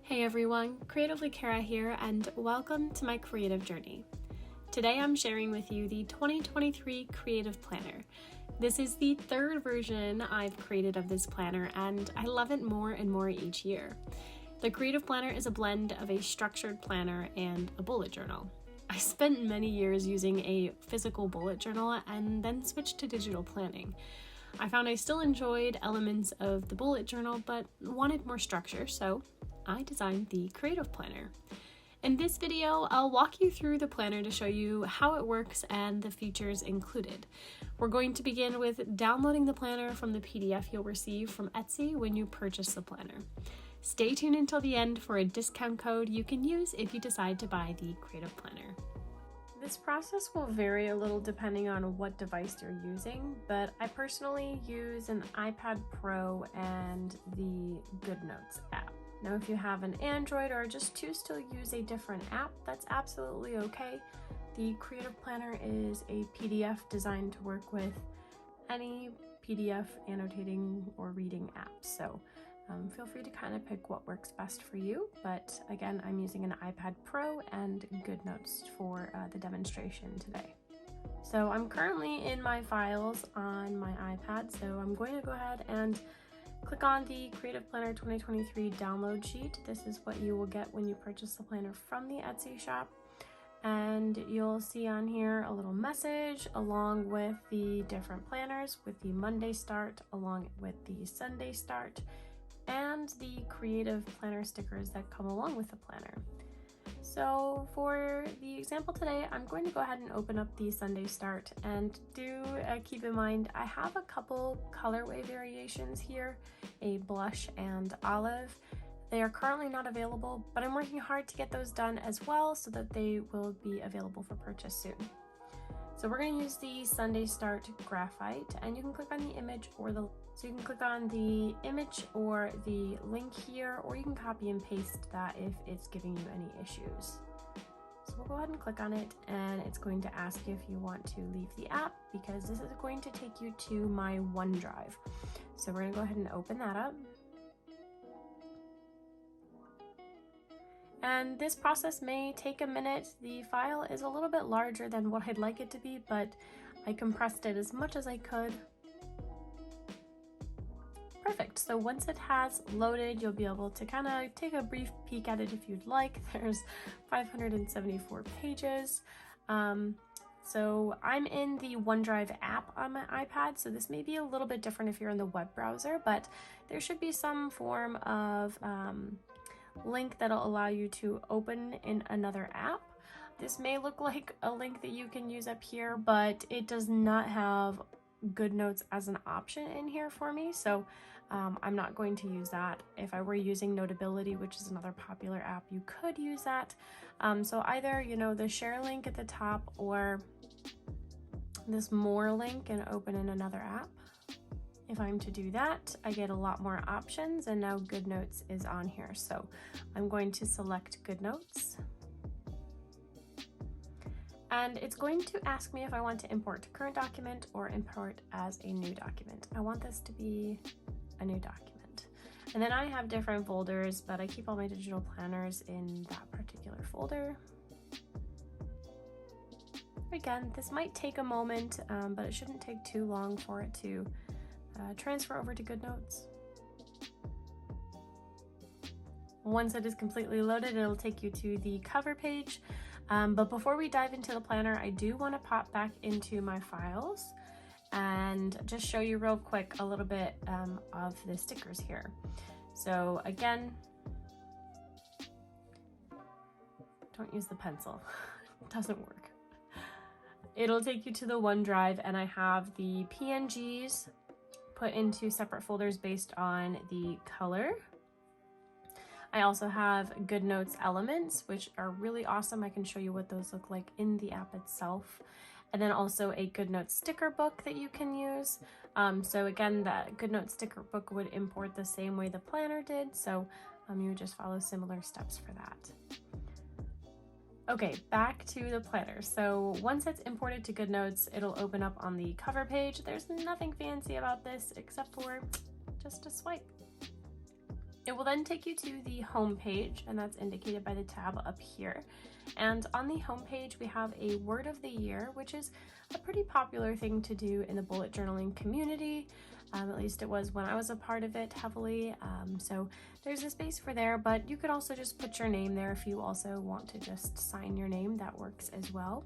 Hey everyone, Creatively Cara here, and welcome to my creative journey. Today I'm sharing with you the 2023 Creative Planner. This is the third version I've created of this planner, and I love it more and more each year. The Creative Planner is a blend of a structured planner and a bullet journal. I spent many years using a physical bullet journal and then switched to digital planning. I found I still enjoyed elements of the bullet journal, but wanted more structure, so I designed the Creative Planner. In this video, I'll walk you through the planner to show you how it works and the features included. We're going to begin with downloading the planner from the PDF you'll receive from Etsy when you purchase the planner. Stay tuned until the end for a discount code you can use if you decide to buy the Creative Planner. This process will vary a little depending on what device you're using, but I personally use an iPad Pro and the GoodNotes app. Now, if you have an Android or just choose to use a different app, that's absolutely okay. The Creative Planner is a PDF designed to work with any PDF annotating or reading app. So feel free to kind of pick what works best for you. But again, I'm using an iPad Pro and GoodNotes for the demonstration today. So I'm currently in my files on my iPad, so I'm going to go ahead and click on the Creative Planner 2023 download sheet. This is what you will get when you purchase the planner from the Etsy shop. And you'll see on here a little message along with the different planners with the Monday start, along with the Sunday start, and the Creative Planner stickers that come along with the planner. So for the example today, I'm going to go ahead and open up the Sunday start, and do keep in mind I have a couple colorway variations here, a blush and olive. They are currently not available, but I'm working hard to get those done as well so that they will be available for purchase soon. So we're going to use the Sunday start graphite, and you can click on the image or the link here, or you can copy and paste that if it's giving you any issues. So we'll go ahead and click on it, and it's going to ask you if you want to leave the app, because this is going to take you to my OneDrive. So we're going to go ahead and open that up. And this process may take a minute. The file is a little bit larger than what I'd like it to be, but I compressed it as much as I could. Perfect. So once it has loaded, you'll be able to kind of take a brief peek at it if you'd like. There's 574 pages. So I'm in the OneDrive app on my iPad, so this may be a little bit different if you're in the web browser, but there should be some form of link that'll allow you to open in another app. This may look like a link that you can use up here, but it does not have GoodNotes as an option in here for me, so I'm not going to use that. If I were using Notability, which is another popular app, you could use that. So either, the share link at the top or this more link and open in another app. If I'm to do that, I get a lot more options, and now GoodNotes is on here. So I'm going to select GoodNotes. And it's going to ask me if I want to import to current document or import as a new document. I want this to be a new document. And then I have different folders, but I keep all my digital planners in that particular folder. Again, this might take a moment, but it shouldn't take too long for it to transfer over to GoodNotes. Once it is completely loaded, it'll take you to the cover page. But before we dive into the planner, I do want to pop back into my files and just show you real quick a little bit of the stickers here. So again, don't use the pencil, it doesn't work. It'll take you to the OneDrive, and I have the PNGs put into separate folders based on the color. I also have GoodNotes elements, which are really awesome. I can show you what those look like in the app itself. And then also a GoodNotes sticker book that you can use. So again, that GoodNotes sticker book would import the same way the planner did. So you would just follow similar steps for that. Okay, back to the planner. So once it's imported to GoodNotes, it'll open up on the cover page. There's nothing fancy about this except for just a swipe. It will then take you to the home page, and that's indicated by the tab up here. And on the home page, we have a word of the year, which is a pretty popular thing to do in the bullet journaling community. At least it was when I was a part of it heavily. So there's a space for there, but you could also just put your name there if you also want to just sign your name. That works as well.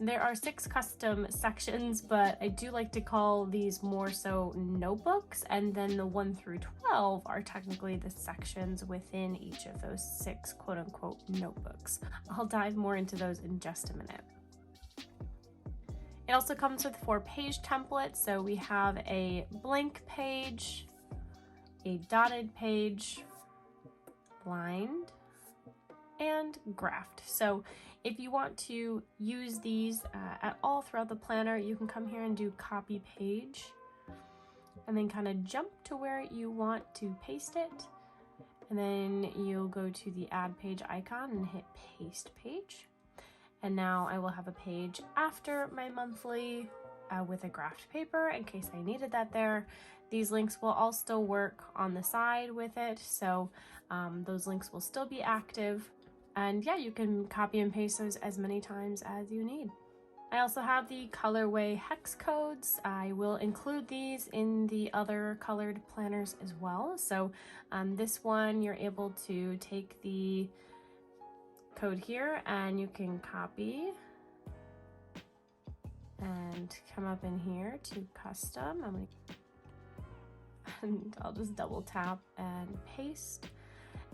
There are 6 custom sections, but I do like to call these more so notebooks, and then the 1 through 12 are technically the sections within each of those 6 quote-unquote notebooks. I'll dive more into those in just a minute. It also comes with 4-page templates, so we have a blank page, a dotted page, lined, and graphed. So if you want to use these at all throughout the planner, you can come here and do copy page and then kind of jump to where you want to paste it. And then you'll go to the add page icon and hit paste page. And now I will have a page after my monthly with a graphed paper in case I needed that there. These links will all still work on the side with it, so those links will still be active. And yeah, you can copy and paste those as many times as you need. I also have the colorway hex codes. I will include these in the other colored planners as well. So this one, you're able to take the code here and you can copy and come up in here to custom. And I'll just double tap and paste.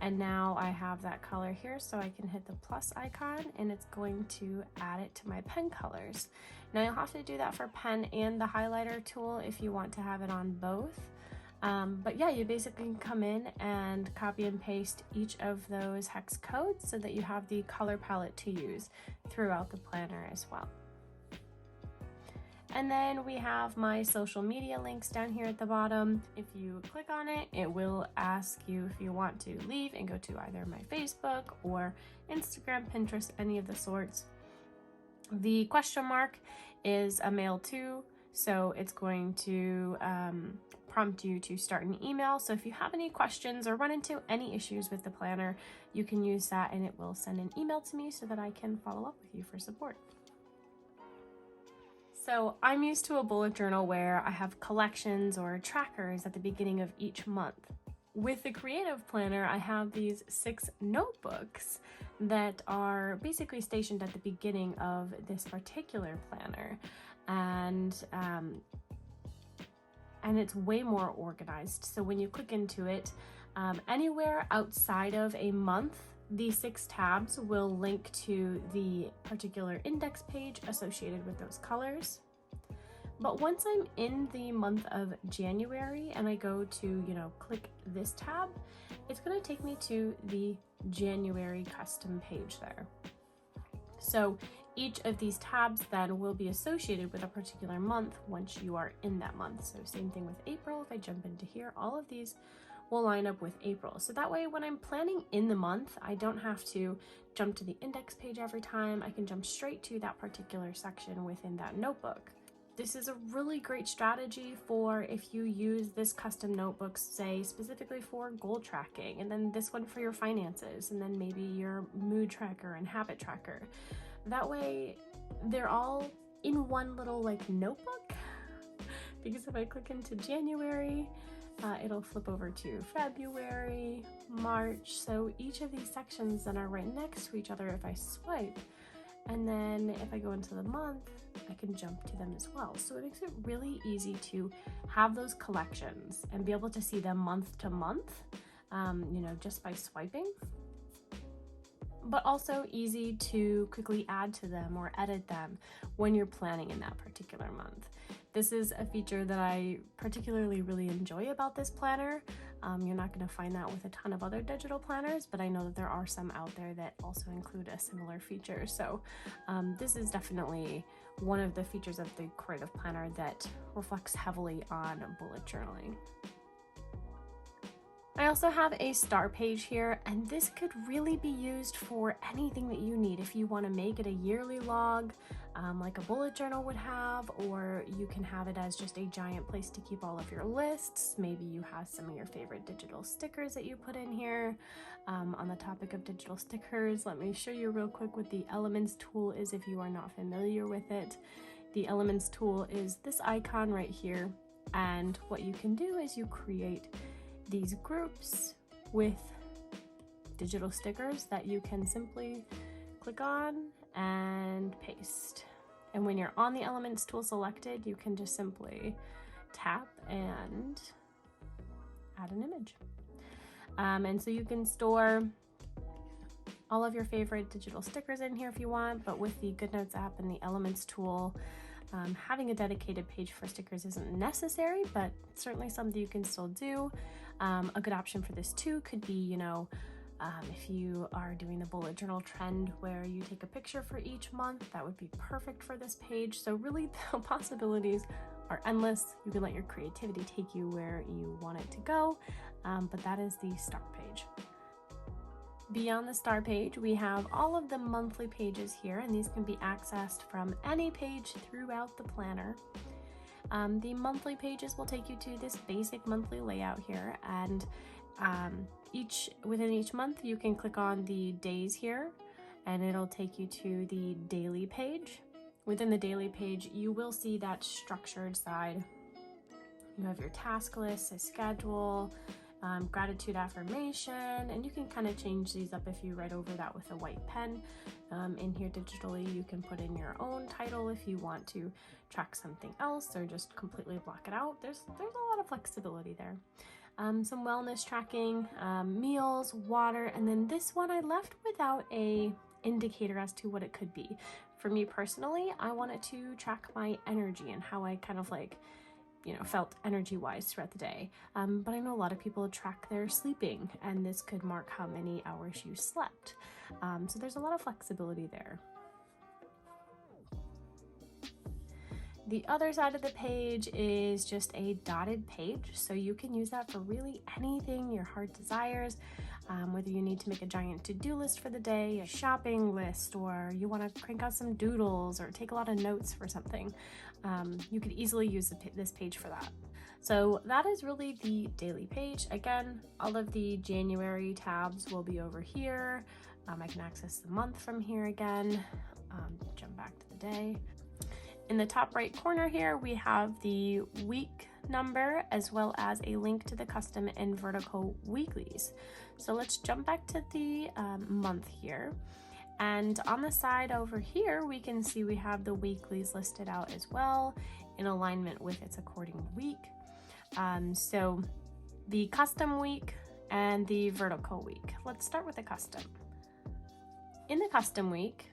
And now I have that color here, so I can hit the plus icon and it's going to add it to my pen colors. Now you'll have to do that for pen and the highlighter tool if you want to have it on both. But yeah, you basically can come in and copy and paste each of those hex codes so that you have the color palette to use throughout the planner as well. And then we have my social media links down here at the bottom. If you click on it, it will ask you if you want to leave and go to either my Facebook or Instagram, Pinterest, any of the sorts. The question mark is a mail to, so it's going to prompt you to start an email. So if you have any questions or run into any issues with the planner, you can use that and it will send an email to me so that I can follow up with you for support. So I'm used to a bullet journal where I have collections or trackers at the beginning of each month. With the creative planner, I have these 6 notebooks that are basically stationed at the beginning of this particular planner. And it's way more organized. So when you click into it, anywhere outside of a month, these 6 tabs will link to the particular index page associated with those colors. But once I'm in the month of January and I go to, click this tab, it's going to take me to the January custom page there. So each of these tabs then will be associated with a particular month once you are in that month. So same thing with April. If I jump into here, all of these will line up with April. So that way when I'm planning in the month, I don't have to jump to the index page every time. I can jump straight to that particular section within that notebook. This is a really great strategy for if you use this custom notebook, say specifically for goal tracking, and then this one for your finances, and then maybe your mood tracker and habit tracker. That way they're all in one little notebook, because if I click into January, it'll flip over to February, March. So each of these sections then are right next to each other if I swipe. And then if I go into the month, I can jump to them as well. So it makes it really easy to have those collections and be able to see them month to month, just by swiping. But also easy to quickly add to them or edit them when you're planning in that particular month. This is a feature that I particularly really enjoy about this planner. You're not going to find that with a ton of other digital planners, but I know that there are some out there that also include a similar feature. So this is definitely one of the features of the creative planner that reflects heavily on bullet journaling. I also have a star page here, and this could really be used for anything that you need. If you want to make it a yearly log, like a bullet journal would have, or you can have it as just a giant place to keep all of your lists. Maybe you have some of your favorite digital stickers that you put in here. On the topic of digital stickers, let me show you real quick what the Elements tool is if you are not familiar with it. The Elements tool is this icon right here, and what you can do is you create these groups with digital stickers that you can simply click on and paste. And when you're on the Elements tool selected, you can just simply tap and add an image. And so you can store all of your favorite digital stickers in here if you want, but with the GoodNotes app and the Elements tool, having a dedicated page for stickers isn't necessary, but certainly something you can still do. A good option for this too could be, if you are doing the bullet journal trend where you take a picture for each month, that would be perfect for this page. So really the possibilities are endless. You can let your creativity take you where you want it to go, but that is the start page. Beyond the star page, we have all of the monthly pages here, and these can be accessed from any page throughout the planner. The monthly pages will take you to this basic monthly layout here, and within each month you can click on the days here, and it'll take you to the daily page. Within the daily page, you will see that structured side. You have your task list, a schedule, gratitude affirmation, and you can kind of change these up if you write over that with a white pen. In here digitally, you can put in your own title if you want to track something else or just completely block it out. There's a lot of flexibility there. Some wellness tracking, meals, water, and then this one I left without a indicator as to what it could be. For me personally, I wanted to track my energy and how I kind of felt energy-wise throughout the day. But I know a lot of people track their sleeping, and this could mark how many hours you slept. So there's a lot of flexibility there. The other side of the page is just a dotted page, so you can use that for really anything your heart desires, whether you need to make a giant to-do list for the day, a shopping list, or you want to crank out some doodles or take a lot of notes for something. You could easily use this page for that. So that is really the daily page. Again, all of the January tabs will be over here. I can access the month from here again. Jump back to the day. In the top right corner here, we have the week number as well as a link to the custom and vertical weeklies. So let's jump back to the month here. And on the side over here, we can see we have the weeklies listed out as well in alignment with its according week. So the custom week and the vertical week. Let's start with the custom. In the custom week,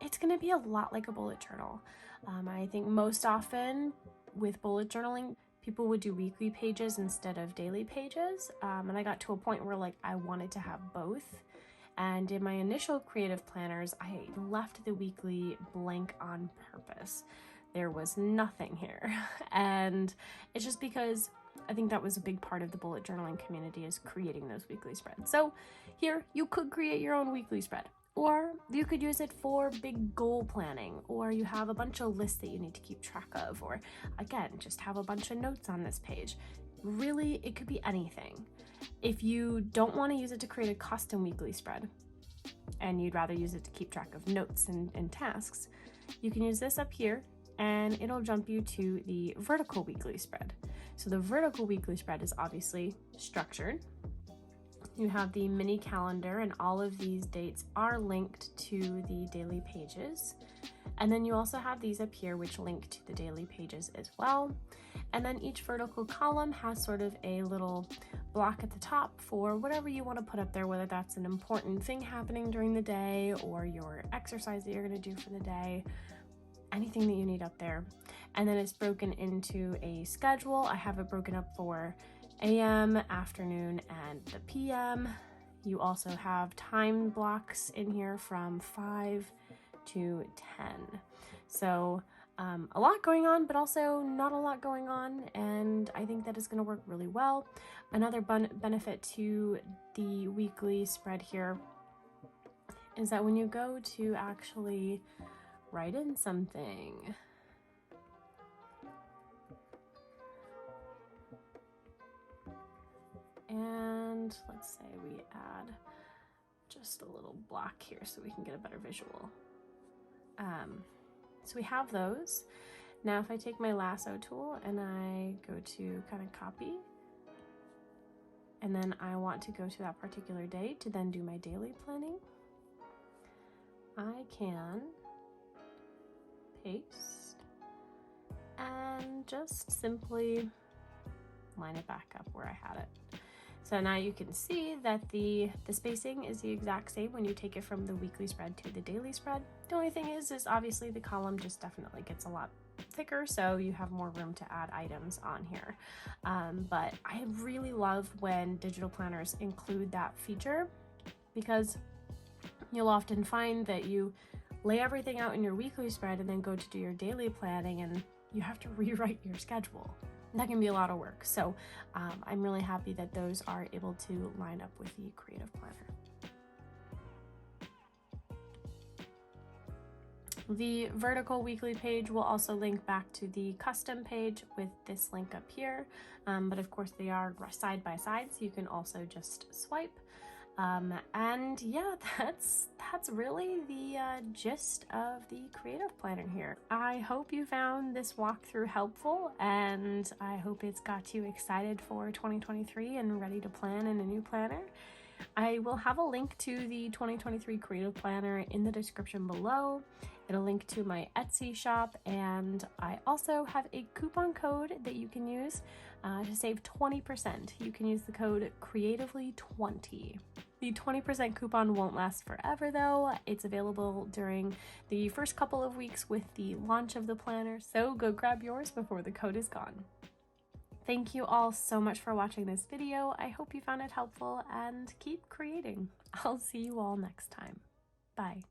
it's going to be a lot like a bullet journal. I think most often with bullet journaling, people would do weekly pages instead of daily pages. And I got to a point where I wanted to have both. And in my initial creative planners, I left the weekly blank on purpose. There was nothing here. And it's just because I think that was a big part of the bullet journaling community, is creating those weekly spreads. So here you could create your own weekly spread. Or you could use it for big goal planning, or you have a bunch of lists that you need to keep track of, or again, just have a bunch of notes on this page. Really, it could be anything. If you don't want to use it to create a custom weekly spread, and you'd rather use it to keep track of notes and tasks, you can use this up here, and it'll jump you to the vertical weekly spread. So the vertical weekly spread is obviously structured. You have the mini calendar, and all of these dates are linked to the daily pages. And then you also have these up here which link to the daily pages as well. And then each vertical column has sort of a little block at the top for whatever you want to put up there, whether that's an important thing happening during the day or your exercise that you're going to do for the day, anything that you need up there. And then it's broken into a schedule. I have it broken up for AM, afternoon, and the PM. You also have time blocks in here from 5 to 10. So a lot going on, but also not a lot going on, and I think that is going to work really well. Another benefit to the weekly spread here is that when you go to actually write in something, and let's say we add just a little block here so we can get a better visual. So we have those. Now if I take my lasso tool and I go to kind of copy, and then I want to go to that particular day to then do my daily planning, I can paste and just simply line it back up where I had it. So now you can see that the spacing is the exact same when you take it from the weekly spread to the daily spread. The only thing is obviously the column just definitely gets a lot thicker, so you have more room to add items on here. But I really love when digital planners include that feature, because you'll often find that you lay everything out in your weekly spread and then go to do your daily planning and you have to rewrite your schedule. That can be a lot of work. So I'm really happy that those are able to line up with the Creative Planner. The vertical weekly page will also link back to the custom page with this link up here. But of course they are side by side, so you can also just swipe. And yeah, that's really the gist of the Creative Planner here. I hope you found this walkthrough helpful, and I hope it's got you excited for 2023 and ready to plan in a new planner. I will have a link to the 2023 Creative Planner in the description below. It'll link to my Etsy shop, and I also have a coupon code that you can use to save 20%. You can use the code CREATIVELY20. The 20% coupon won't last forever though. It's available during the first couple of weeks with the launch of the planner, so go grab yours before the code is gone. Thank you all so much for watching this video. I hope you found it helpful, and keep creating. I'll see you all next time. Bye.